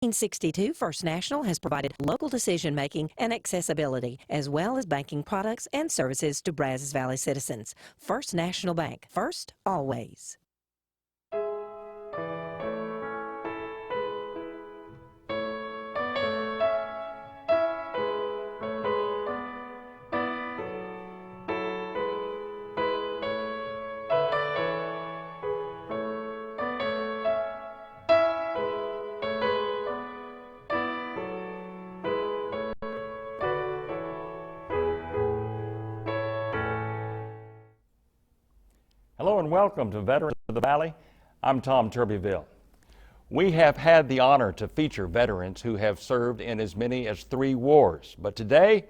1962, First National has provided local decision-making and accessibility, as well as banking products and services to Brazos Valley citizens. First National Bank. First, always. Hello and welcome to Veterans of the Valley. I'm Tom Turbyville. We have had the honor to feature veterans who have served in as many as 3 wars, but today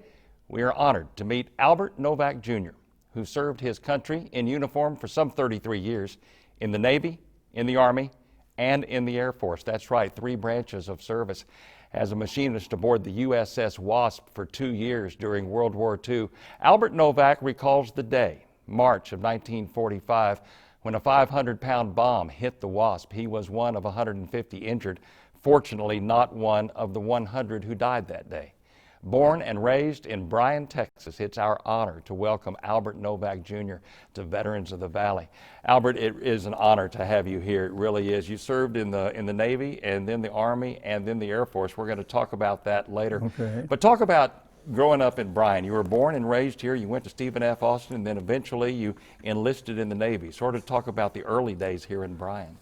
we are honored to meet Albert Novak Jr., who served his country in uniform for some 33 years in the Navy, in the Army, and in the Air Force. That's right, 3 branches of service. As a machinist aboard the USS Wasp for 2 years during World War II, Albert Novak recalls the day, March of 1945, when a 500-pound bomb hit the Wasp. He was one of 150 injured, fortunately not one of the 100 who died that day. Born and raised in Bryan, Texas, it's our honor to welcome Albert Novak Jr. to Veterans of the Valley. Albert, it is an honor to have you here. It really is. You served in the Navy and then the Army and then the Air Force. We're going to talk about that later. Okay. But talk about growing up in Bryan. You were born and raised here. You went to Stephen F. Austin, and then eventually you enlisted in the Navy. Sort of talk about the early days here in Bryan.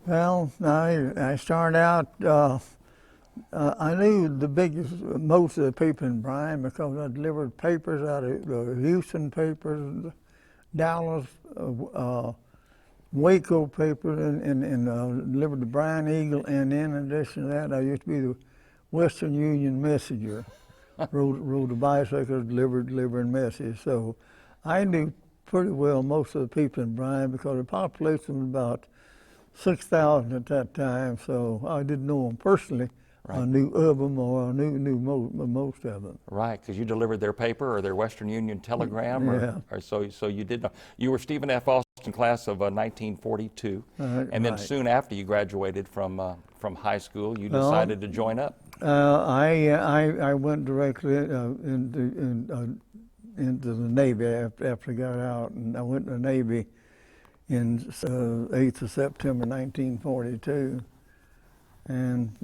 Well, I started out, I knew most of the people in Bryan because I delivered papers out of the Houston papers, Dallas, Waco papers, and delivered the Bryan Eagle, and in addition to that, I used to be the Western Union messenger. rode a bicycle, delivering messages. So I knew pretty well most of the people in Bryan because the population was about 6,000 at that time. So I didn't know them personally. Right. I knew of them, or I knew most of them. Right, because you delivered their paper or their Western Union telegram, or so you did know. You were Stephen F. Austin class of 1942, and then soon after you graduated from high school, you decided to join up. I went directly into the Navy after I got out, and I went to the Navy in 8th of September 1942, and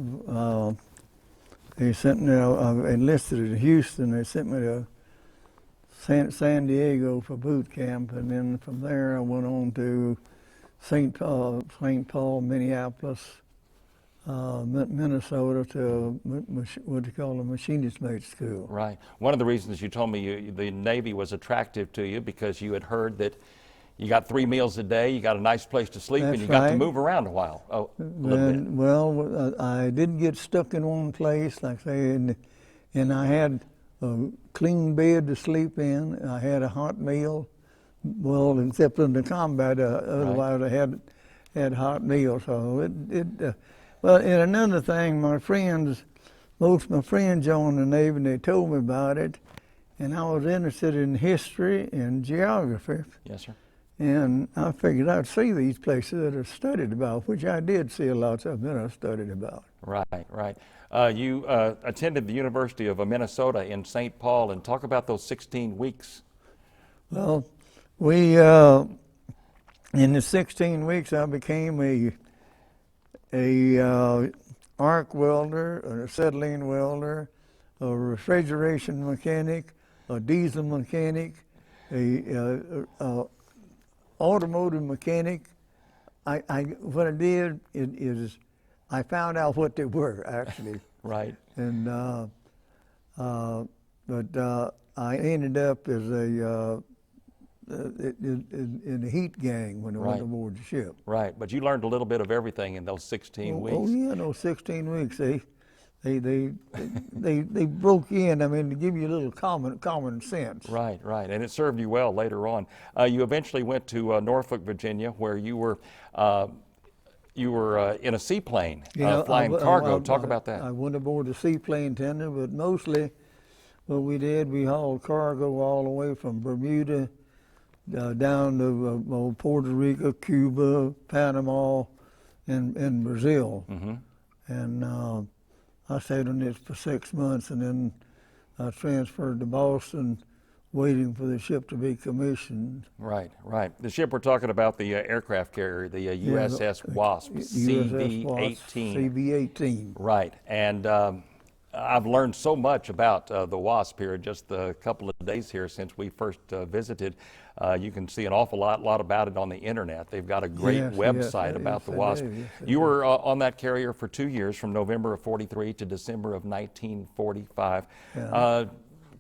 they sent me. I enlisted in Houston. They sent me to San Diego for boot camp, and then from there I went on to St. Paul, Minneapolis, Minnesota, to what they call a machinist mate school. Right. One of the reasons you told me the Navy was attractive to you because you had heard that you got 3 meals a day, you got a nice place to sleep, That's and you got right. to move around a little bit. Well, I didn't get stuck in one place, like I say, and I had a clean bed to sleep in. I had a hot meal, well, except in the combat. Otherwise, right. I had hot meals. So well, and another thing, most of my friends joined the Navy, and they told me about it, and I was interested in history and geography. Yes, sir. And I figured I'd see these places that I studied about, which I did see a lot of that I studied about. Right, right. You attended the University of Minnesota in St. Paul, and talk about those 16 weeks. Well, in the 16 weeks, I became a arc welder, an acetylene welder, a refrigeration mechanic, a diesel mechanic, a automotive mechanic. What I did is I found out what they were actually. Right. And but I ended up as in the heat gang when I went aboard the ship. Right, but you learned a little bit of everything in those 16 weeks. Oh yeah, those 16 weeks. They broke in. I mean, to give you a little common sense. Right, right, and it served you well later on. You eventually went to Norfolk, Virginia, where you were in a seaplane flying cargo. Talk about that. I went aboard the seaplane tender, but mostly what we did, we hauled cargo all the way from Bermuda down to Puerto Rico, Cuba, Panama, and Brazil. Mm-hmm. And I stayed on this for 6 months, and then I transferred to Boston, waiting for the ship to be commissioned. Right, right. The ship we're talking about, the aircraft carrier, the USS Wasp, USS Wasp, CV-18. CV-18. Right, and I've learned so much about the Wasp here in just a couple of days here since we first visited. You can see an awful lot about it on the internet. They've got a great website about the Wasp. You were on that carrier for 2 years, from November of '43 to December of 1945.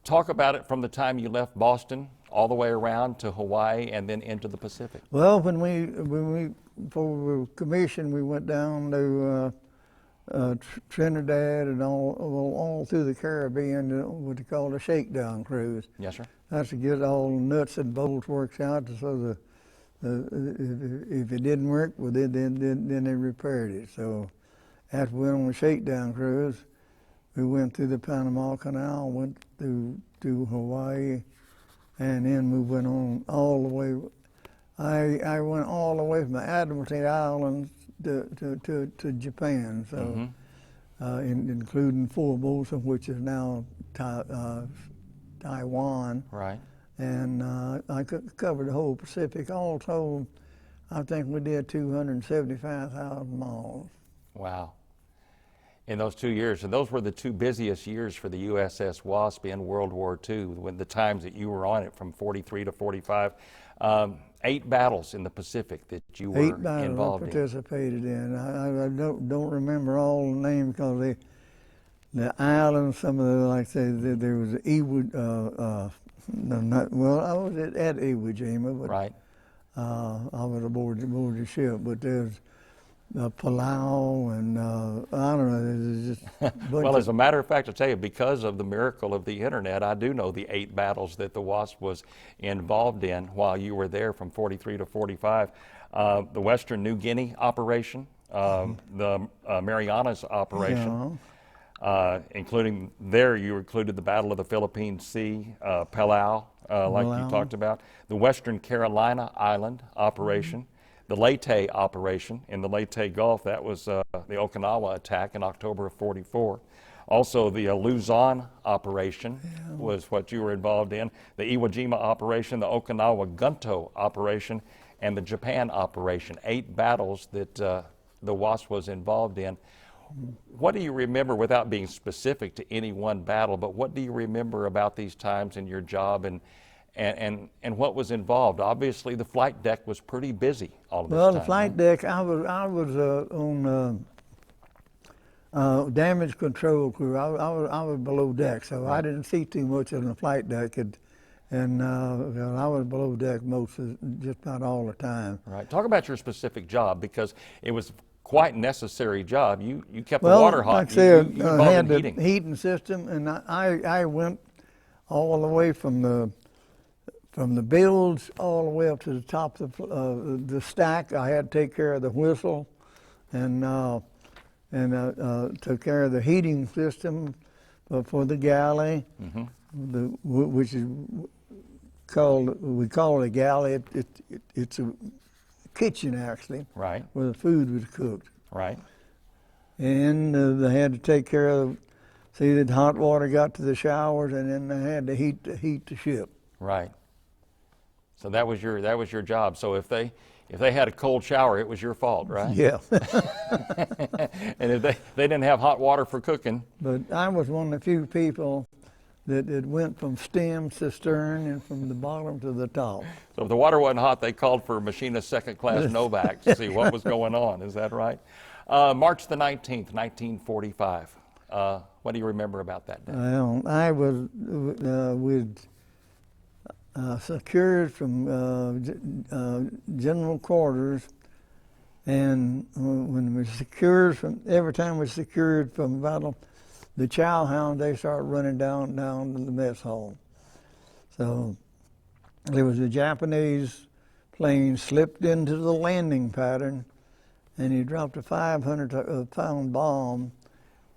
Talk about it from the time you left Boston all the way around to Hawaii and then into the Pacific. Well, before we were commissioned, we went down to Trinidad and all through the Caribbean, what they call a shakedown cruise. Yes, sir. That's to get all the nuts and bolts worked out, so if it didn't work, well, then they repaired it. So after we went on a shakedown cruise, we went through the Panama Canal, went to Hawaii, and then we went on all the way. I went all the way from the Admiralty Islands to Japan, so including Formosa, which is now Taiwan. Right. And I covered the whole Pacific. All told, I think we did 275,000 miles. Wow. In those 2 years, and those were the two busiest years for the USS Wasp in World War II, when the times that you were on it from 43 to 45. 8 battles in the Pacific that you were 8 battles involved I participated in. I don't remember all the names because the islands, some of the, like say, there was Iwo, I was at Iwo Jima, but right. I was aboard the ship, but there's Palau and I don't know, there's just Well, as a matter of fact, I'll tell you, because of the miracle of the internet, I do know the 8 battles that the Wasp was involved in while you were there from 43 to 45. The Western New Guinea operation, the Marianas operation, including there you included the Battle of the Philippine Sea, Palau, like you talked about, the Western Carolina Island operation, the Leyte operation in the Leyte Gulf. That was the Okinawa attack in October of '44. Also, the Luzon operation was what you were involved in, the Iwo Jima operation, the Okinawa Gunto operation, and the Japan operation. 8 battles that the Wasp was involved in. What do you remember, without being specific to any one battle, but what do you remember about these times in your job and what was involved? Obviously, the flight deck was pretty busy all of this time. Well, the flight deck, I was on damage control crew. I was below deck, so I didn't see too much on the flight deck, and I was below deck just about all the time. Right. Talk about your specific job, because it was quite necessary job. You kept the water hot. Like I said, you I had the heating. heating system, and I went all the way from the bilge all the way up to the top of the stack. I had to take care of the whistle, and took care of the heating system for the galley, which is we call it a galley. It's a kitchen, actually, right, where the food was cooked. Right. And they had to take care of, see that hot water got to the showers, and then they had to heat the ship. Right. So that was your job. So if they had a cold shower, it was your fault, right? Yeah. And if they didn't have hot water for cooking. But I was one of the few people that went from stem to stern and from the bottom to the top. So if the water wasn't hot, they called for machinist second class Novak to see what was going on. Is that right? March the 19th, 1945. What do you remember about that day? Well, I was secured from general quarters, and when we secured every time we secured from battle, the chow hounds, they started running down to the mess hall. So there was a Japanese plane slipped into the landing pattern, and he dropped a 500-pound bomb,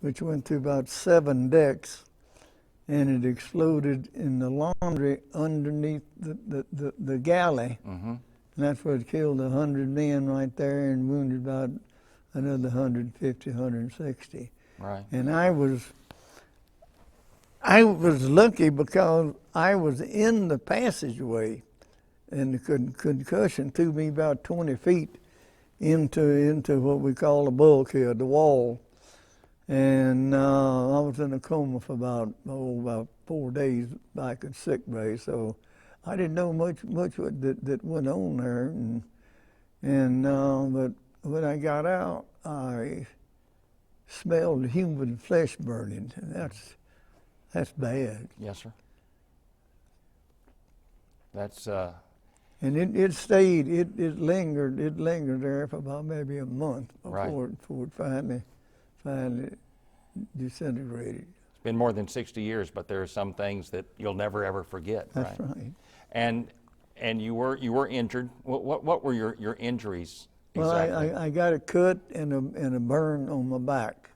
which went through about 7 decks, and it exploded in the laundry underneath the galley. And that's where it killed 100 men right there and wounded about another 150, 160. Right. And I was lucky because I was in the passageway, and the concussion threw me about 20 feet into what we call the bulkhead, the wall. And I was in a coma for about 4 days back in sick bay, so I didn't know much that went on there. But when I got out, I smelled human flesh burning, and that's bad. Yes, sir. That's And it lingered there for about maybe a month before it finally disintegrated. It's been more than 60 years, but there are some things that you'll never ever forget. That's right. And you were injured. What were your injuries exactly? Well, I got a cut and a burn on my back,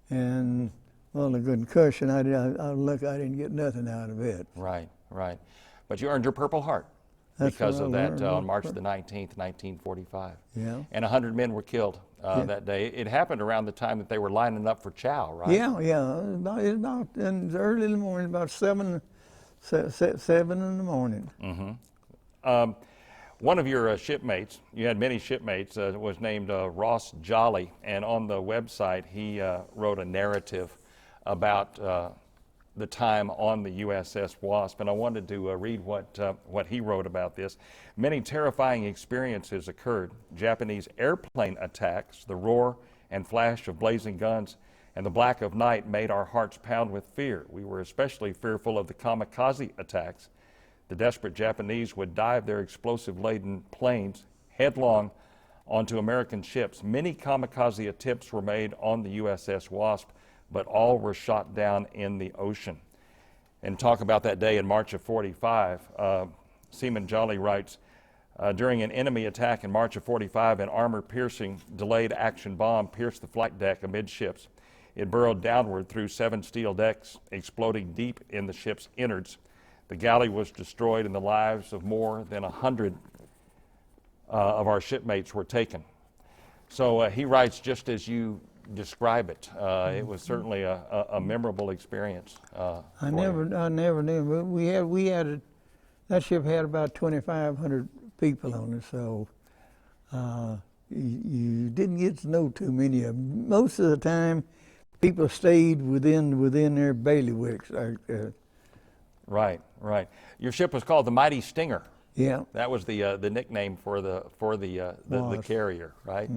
and the concussion. I didn't get nothing out of it. Right. But you earned your Purple Heart because of that on March the 19th, 1945. Yeah. And 100 men were killed that day. It happened around the time that they were lining up for chow, right? Yeah. It was about in the early in the morning, about 7 in the morning. One of your shipmates, you had many shipmates, was named Ross Jolly, and on the website he wrote a narrative about the time on the USS Wasp, and I wanted to read what he wrote about this. Many terrifying experiences occurred. Japanese airplane attacks, the roar and flash of blazing guns, and the black of night made our hearts pound with fear. We were especially fearful of the kamikaze attacks. The desperate Japanese would dive their explosive-laden planes headlong onto American ships. Many kamikaze attempts were made on the USS Wasp, but all were shot down in the ocean. And talk about that day in March of 45, Seaman Jolly writes, during an enemy attack in March of 45, an armor-piercing delayed action bomb pierced the flight deck amidships. It burrowed downward through 7 steel decks, exploding deep in the ship's innards. The galley was destroyed and the lives of more than 100 of our shipmates were taken. So he writes just as you describe it. It was certainly a memorable experience. I never knew. We had that ship had about 2,500 people on it, so you didn't get to know too many of them. Most of the time, people stayed within their bailiwicks. Right. Your ship was called the Mighty Stinger. Yeah. That was the nickname for the carrier, right?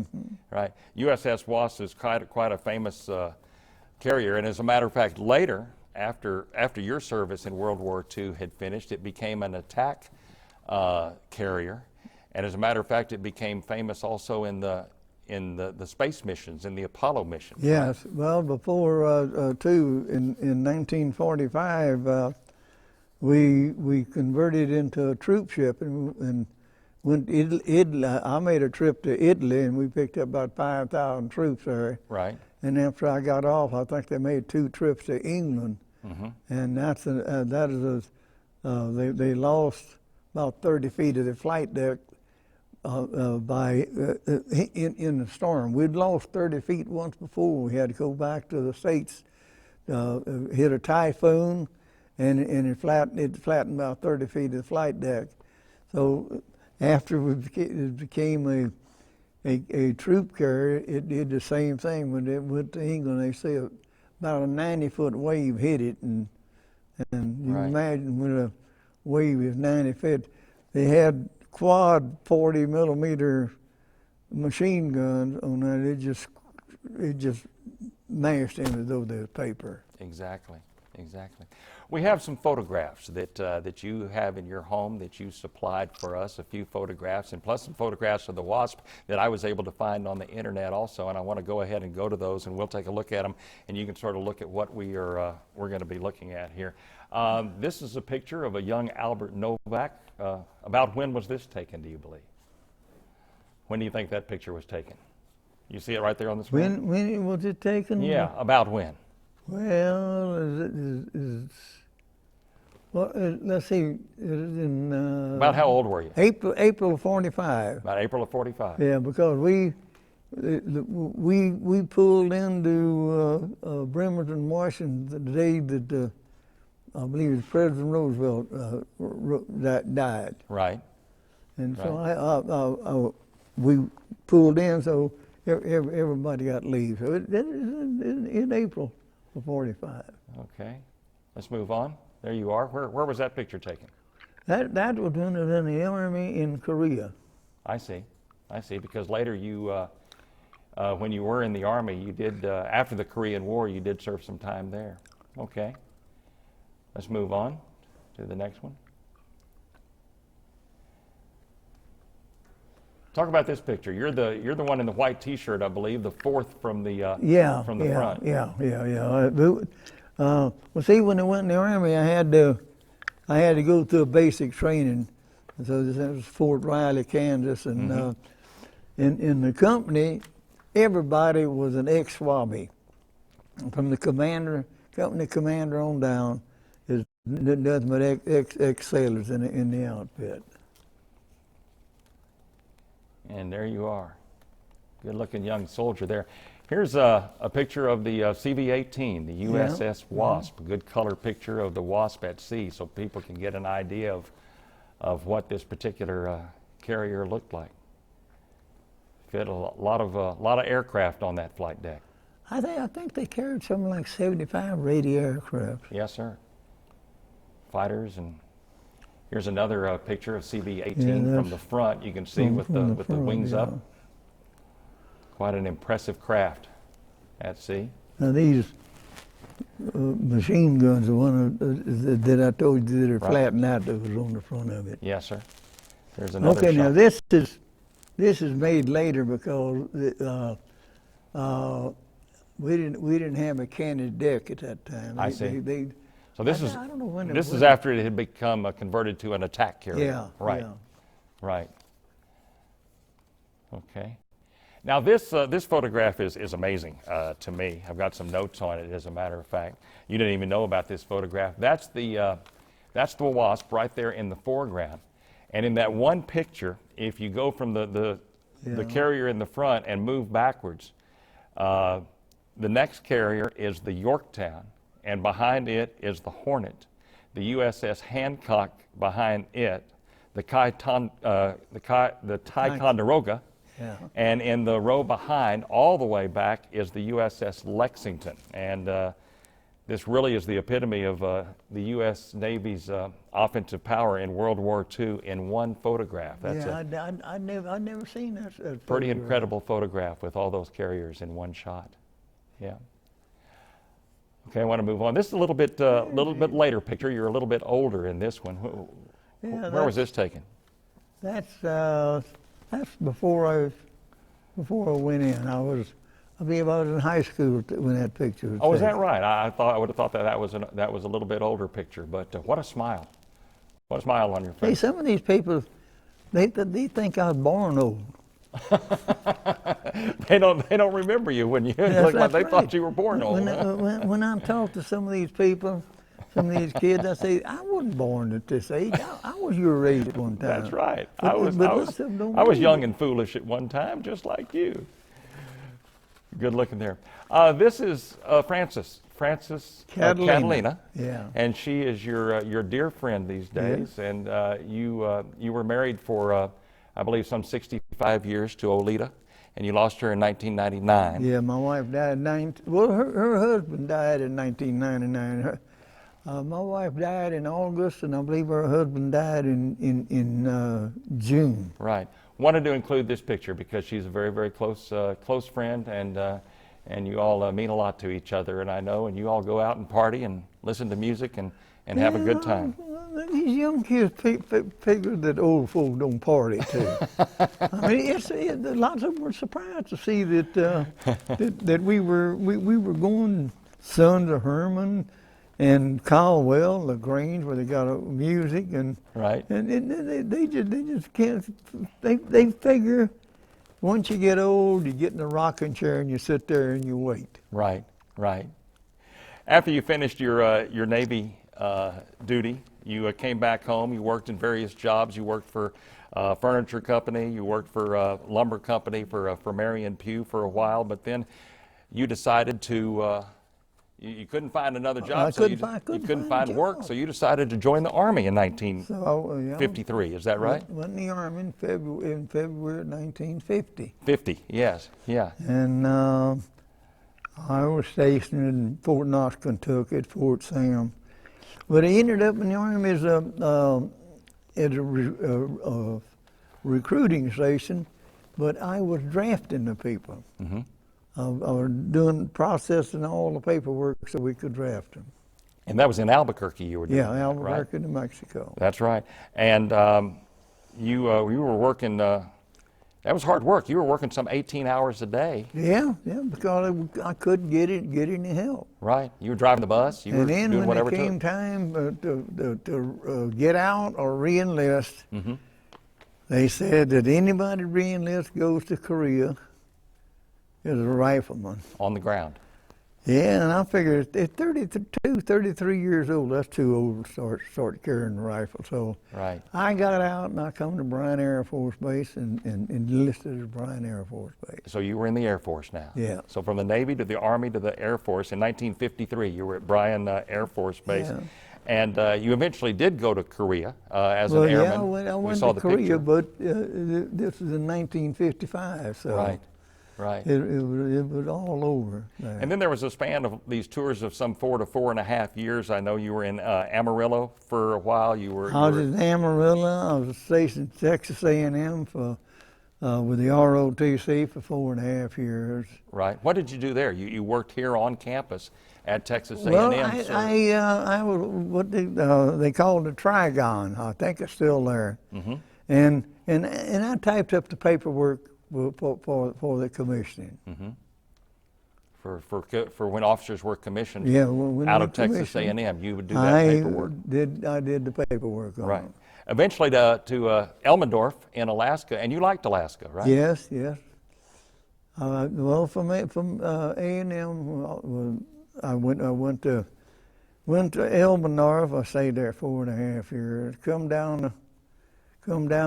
Right. USS Wasp is quite a famous carrier, and as a matter of fact, later after your service in World War II had finished, it became an attack carrier, and as a matter of fact, it became famous also in the space missions, in the Apollo missions. Yes. Right? Well, before too, in 1945. We converted into a troop ship and went Italy. I made a trip to Italy and we picked up about 5,000 troops there. Right. And after I got off, I think they made 2 trips to England, and they lost about 30 feet of the flight deck in the storm. We'd lost 30 feet once before. We had to go back to the States, hit a typhoon. And it flattened about 30 feet of the flight deck. So after it became a troop carrier, it did the same thing. When it went to England, they say about a 90-foot wave hit it, and you can imagine when a wave is 90 feet. They had quad 40 millimeter machine guns on that. It just mashed into those paper. Exactly. We have some photographs that you have in your home that you supplied for us, a few photographs, and plus some photographs of the Wasp that I was able to find on the internet also, and I want to go ahead and go to those and we'll take a look at them, and you can sort of look at what we're going to be looking at here. This is a picture of a young Albert Novak. About when was this taken, do you believe? When do you think that picture was taken? You see it right there on the screen? When was it taken? Yeah, about when? Well, let's see. It was in about how old were you? April of 45. About April of 45. Yeah, because We pulled into Bremerton, Washington, the day that I believe it was President Roosevelt died. Right. And so we pulled in, so everybody got leave. So it is in April of '45. Okay. Let's move on. There you are. Where was that picture taken? That was when I was in the Army in Korea. I see. I see. Because later you, when you were in the Army, you did, after the Korean War, you did serve some time there. Okay. Let's move on to the next one. Talk about this picture. You're the one in the white T-shirt, I believe, the fourth from the front. Yeah. Well, see, when I went in the Army, I had to go through a basic training. So this was Fort Riley, Kansas, and in the company, everybody was an ex-Swabie, from the company commander on down. Is nothing but ex-sailors in the outfit. And there you are. Good-looking young soldier there. Here's a picture of the CV-18, the USS Wasp. A good color picture of the Wasp at sea, so people can get an idea of what this particular carrier looked like. Fit a lot of aircraft on that flight deck. I think they carried something like 75 radio aircraft. Yes, sir. Fighters, and here's another picture of CV-18 from the front. You can see with the wings up. Quite an impressive craft at sea. Now these machine guns, the one that I told you that are flattened out, that was on the front of it. Yes, sir. There's another shot. Now this is made later because we didn't have a canted deck at that time. I see. So this is, I don't know when it this was. is after it had become converted to an attack carrier. Yeah. Right. Yeah. Right. Okay. Now this photograph is amazing to me. I've got some notes on it, as a matter of fact. You didn't even know about this photograph. That's the Wasp right there in the foreground. And in that one picture, if you go from the carrier in the front and move backwards, the next carrier is the Yorktown, and behind it is the Hornet. The USS Hancock behind it, the Ticonderoga, and in the row behind, all the way back, is the USS Lexington. And this really is the epitome of the U.S. Navy's offensive power in World War II in one photograph. That's I'd never seen that. Pretty incredible photograph with all those carriers in one shot. Yeah. Okay, I want to move on. This is a little bit later picture. You're a little bit older in this one. Where was this taken? That's before I went in. I believe I was in high school when that picture was taken. Is that right? I would have thought that was a little bit older picture. But what a smile! What a smile on your face. Hey, some of these people, they think I was born old. They don't remember you when you look like they thought you were born old. When I talk to some of these people, some of these kids, I say, I wasn't born at this age. I was your age at one time. That's right. But I was young and foolish at one time, just like you. Good looking there. This is Frances Catalina. Yeah. And she is your dear friend these days. Yeah. And you were married for I believe some 65 years to Olita, and you lost her in 1999. Yeah, my wife died her husband died in 1999. My wife died in August, and I believe her husband died in June. Right. Wanted to include this picture because she's a very, very close friend, and you all mean a lot to each other, and I know, and you all go out and party and listen to music and have a good time. These young kids figure that old folk don't party too. I mean, lots of them were surprised to see that we were going sons of Herman and Caldwell, LaGrange, where they got music and right. And they just can't. They figure once you get old, you get in a rocking chair and you sit there and you wait. Right. After you finished your Navy duty. You came back home. You worked in various jobs. You worked for a furniture company. You worked for a lumber company for Marion Pugh for a while. But then you decided to. You couldn't find another job, so you couldn't find work, so you decided to join the Army in 1953. Is that right? Went in the Army in February of 1950. 50, yes, yeah. And I was stationed in Fort Knox, Kentucky, at Fort Sam. But I ended up in the Army as a recruiting station, but I was drafting the people. Mm-hmm. I was doing, processing all the paperwork so we could draft them. And that was in Albuquerque you were doing Yeah, Albuquerque, right? New Mexico. That's right. And you were working, that was hard work. You were working some 18 hours a day. Yeah, because I couldn't get any help. Right. You were driving the bus. You were doing whatever it took. And then when it came time to get out or re-enlist, mm-hmm. they said that anybody re-enlist goes to Korea as a rifleman. On the ground. Yeah, and I figured at 33 years old, that's too old to start carrying a rifle. So right. I got out and I come to Bryan Air Force Base and enlisted at Bryan Air Force Base. So you were in the Air Force now. Yeah. So from the Navy to the Army to the Air Force in 1953, you were at Bryan Air Force Base. Yeah. And you eventually did go to Korea as an airman. Yeah, I went to Korea, but this was in 1955. So. Right. Right. It was all over there. And then there was a span of these tours of some 4 to 4.5 years. I know you were in Amarillo for a while. I was in Amarillo. I was stationed at Texas A&M for with the ROTC for 4.5 years. Right. What did you do there? You worked here on campus at Texas A&M. Well, I was what they called the Trigon. I think it's still there. Mm-hmm. And I typed up the paperwork for the commissioning. Mm-hmm. For when officers were commissioned when out of Texas A&M, you would do that paperwork. I did the paperwork on right. it. Eventually to Elmendorf in Alaska, and you liked Alaska, right? Yes. Well, from A&M, I went to Elmendorf. I stayed there 4.5 years. Come down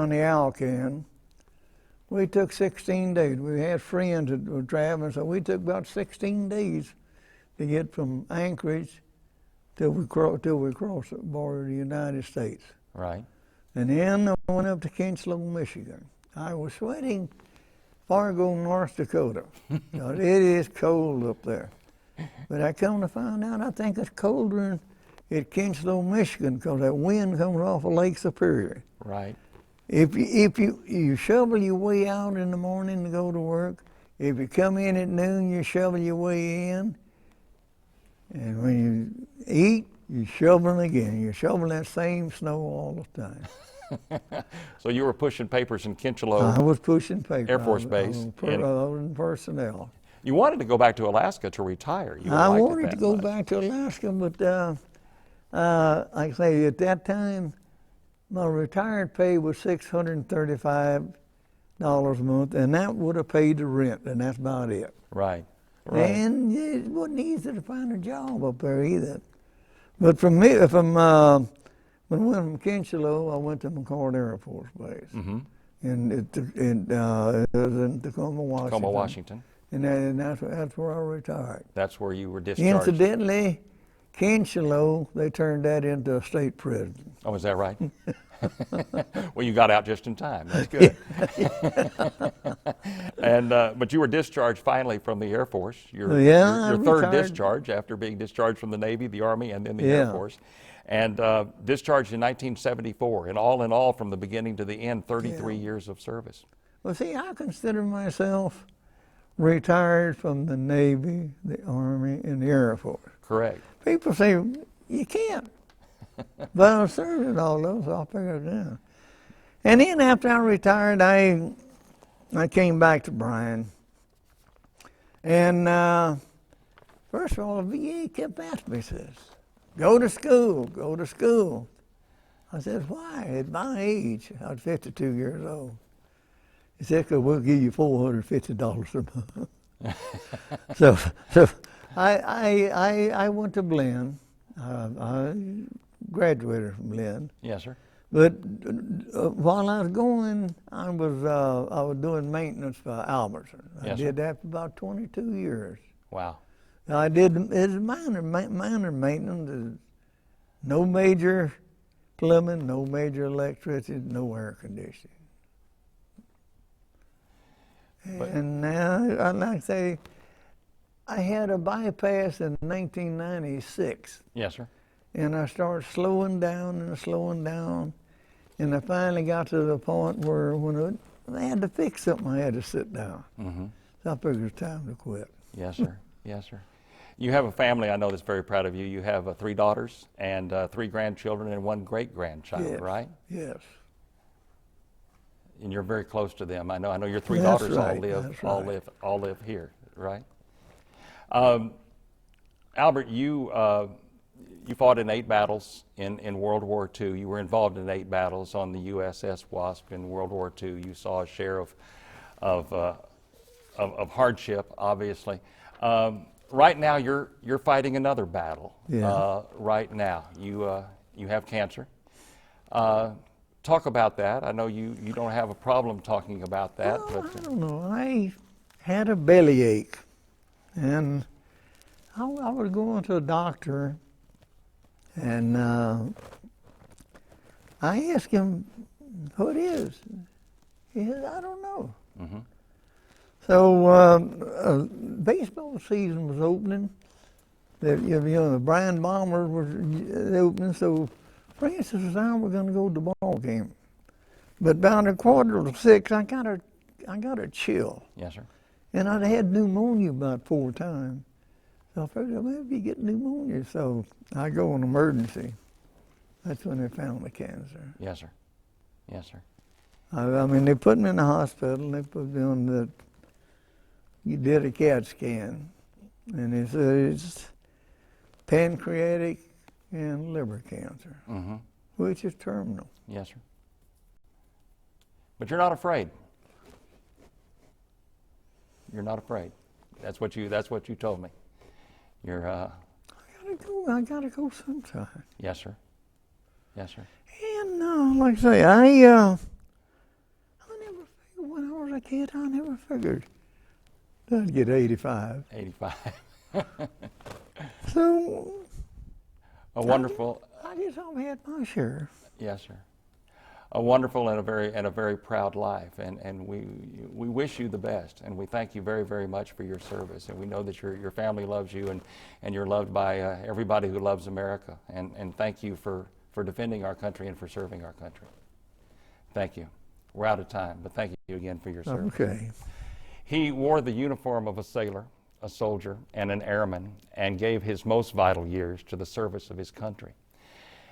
the Alcan. We took 16 days. We had friends that were traveling, so we took about 16 days to get from Anchorage till we crossed the border of the United States. Right. And then I went up to Kinslow, Michigan. I was sweating Fargo, North Dakota. It is cold up there. But I come to find out I think it's colder at Kinslow, Michigan, because that wind comes off of Lake Superior. Right. If you shovel your way out in the morning to go to work, if you come in at noon, you shovel your way in, and when you eat, you shovel again. You're shoveling that same snow all the time. So you were pushing papers in Kincheloe. I was pushing papers. Air Force Base. I was in personnel. You wanted to go back to Alaska to retire. I wanted to go back to Alaska, but like I say, at that time, my retired pay was $635 a month, and that would have paid the rent, and that's about it. Right. And it wasn't easy to find a job up there either. But when I went from Kincheloe, I went to McCord Air Force Base. Mm-hmm. And it was in Tacoma, Washington. Tacoma, Washington. And that's where I retired. That's where you were discharged. Incidentally, Kincheloe, they turned that into a state prison. Oh, is that right? Well, you got out just in time. That's good. And but you were discharged finally from the Air Force. Your third discharge after being discharged from the Navy, the Army, and then the Air Force. And discharged in 1974. And all, from the beginning to the end, 33 years of service. Well, see, I consider myself retired from the Navy, the Army, and the Air Force. Correct. People say, you can't. But I served in all those, so I figured it out. And then after I retired, I came back to Bryan. And first of all, the VA kept asking me, says, go to school. I said, why? At my age, I was 52 years old. He said, because we'll give you $450 a month. So I went to Blinn. I graduated from Lynn. Yes, sir. But while I was going, I was doing maintenance for Albertson. I Yes, did sir. that for about 22 years. Wow. I did it's minor maintenance. No major plumbing, no major electricity, no air conditioning. And now, I'd like to say, I had a bypass in 1996. Yes, sir. And I started slowing down, and I finally got to the point where when I had to fix something, I had to sit down. Mm-hmm. So I figured it was time to quit. Yes, sir. Yes, sir. You have a family, I know, that's very proud of you. You have 3 daughters and 3 grandchildren and 1 great-grandchild, Yes. right? Yes. And you're very close to them. I know your 3 That's daughters right. That's right. all live here, right? Albert, you fought in 8 battles in World War II. You were involved in 8 battles on the USS Wasp in World War II. You saw a share of hardship, obviously. Right now, you're fighting another battle. Yeah. Right now, you have cancer. Talk about that. I know you don't have a problem talking about that. Well, But I don't know. I had a bellyache, and I was going to a doctor, and I asked him what it is. He said, I don't know. Mm-hmm. So baseball season was opening. The Bryan Bombers were opening, so Francis and I were going to go to the ball game. But about 5:45, I got a chill. Yes, sir. And I'd had pneumonia about 4 times. So I figured, maybe you get pneumonia. So I go on emergency. That's when they found the cancer. Yes, sir. Yes, sir. I mean, they put me in the hospital. They put me on you did a CAT scan. And they said it's pancreatic and liver cancer, Mm-hmm. which is terminal. Yes, sir. But you're not afraid. You're not afraid. That's what you told me. You're I gotta go sometime. Yes, sir. Yes, sir. And like I say, I never figured when I was a kid. I never figured I'd get 85. 85. So A wonderful. I guess I've had my share. Yes, sir. A wonderful and a very proud life, and we wish you the best, and we thank you very, very much for your service, and we know that your family loves you, and you're loved by everybody who loves America, and thank you for defending our country and for serving our country. Thank you. We're out of time, but thank you again for your service. Okay. He wore the uniform of a sailor, a soldier, and an airman, and gave his most vital years to the service of his country.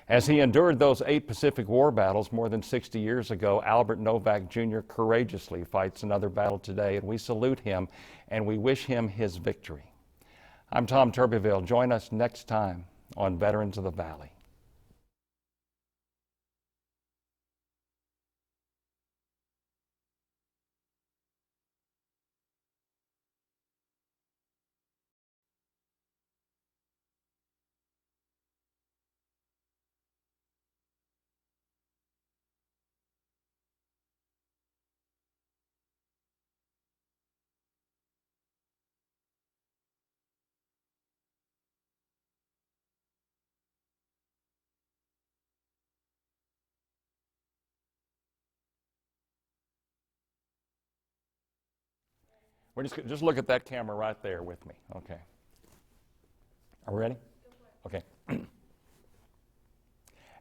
As he endured those 8 Pacific War battles more than 60 years ago, Albert Novak Jr. courageously fights another battle today, and we salute him and we wish him his victory. I'm Tom Turbeville. Join us next time on Veterans of the Valley. We're just look at that camera right there with me. Okay. Are we ready? Okay.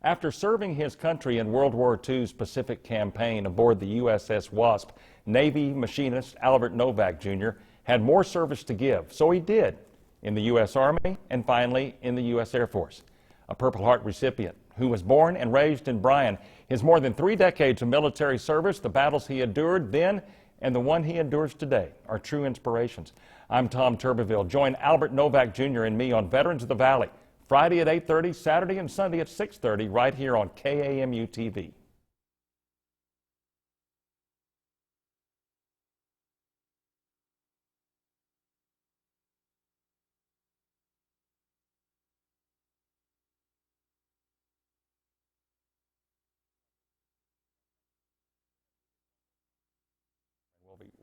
After serving his country in World War II's Pacific Campaign aboard the USS Wasp, Navy machinist Albert Novak Jr. had more service to give. So he did in the U.S. Army and finally in the U.S. Air Force. A Purple Heart recipient who was born and raised in Bryan. His more than 3 decades of military service, the battles he endured then and the one he endures today are true inspirations. I'm Tom Turbeville. Join Albert Novak Jr. and me on Veterans of the Valley, Friday at 8:30, Saturday and Sunday at 6:30, right here on KAMU TV.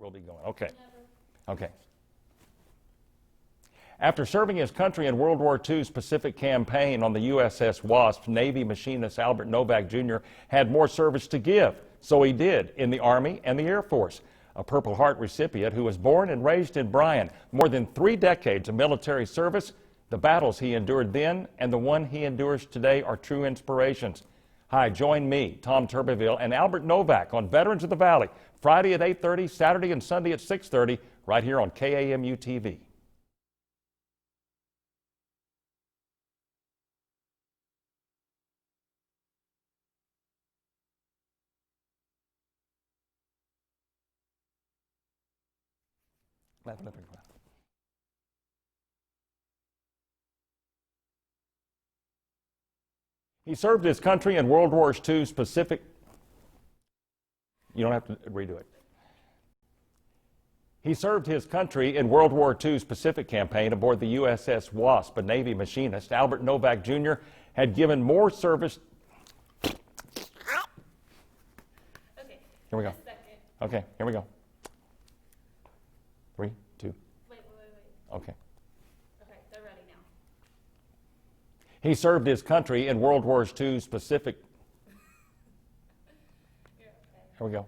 We'll be going. Okay. Okay. After serving his country in World War II's Pacific Campaign on the USS Wasp, Navy machinist Albert Novak Jr. had more service to give. So he did in the Army and the Air Force. A Purple Heart recipient who was born and raised in Bryan, more than 3 decades of military service, the battles he endured then and the one he endures today are true inspirations. Hi, join me, Tom Turbeville, and Albert Novak on Veterans of the Valley, Friday at 8:30, Saturday and Sunday at 6:30, right here on KAMU TV. He served his country in World War II's Pacific. You don't have to redo it. He served his country in World War II's Pacific Campaign aboard the USS Wasp, a Navy machinist. Albert Novak Jr. had given more service. Okay. Here we go. A second. Okay, here we go. 3, 2. Wait. Okay. Okay, they're ready now. He served his country in World War II's Pacific. You're okay. Here we go.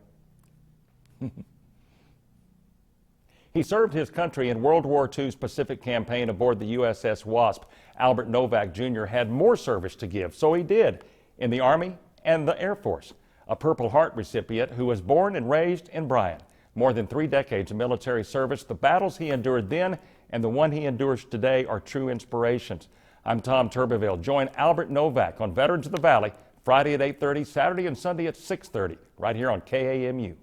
He served his country in World War II's Pacific Campaign aboard the USS Wasp. Albert Novak Jr. had more service to give, so he did in the Army and the Air Force. A Purple Heart recipient who was born and raised in Bryan. More than 3 decades of military service, the battles he endured then and the one he endures today are true inspirations. I'm Tom Turbeville. Join Albert Novak on Veterans of the Valley, Friday at 8:30, Saturday and Sunday at 6:30, right here on KAMU.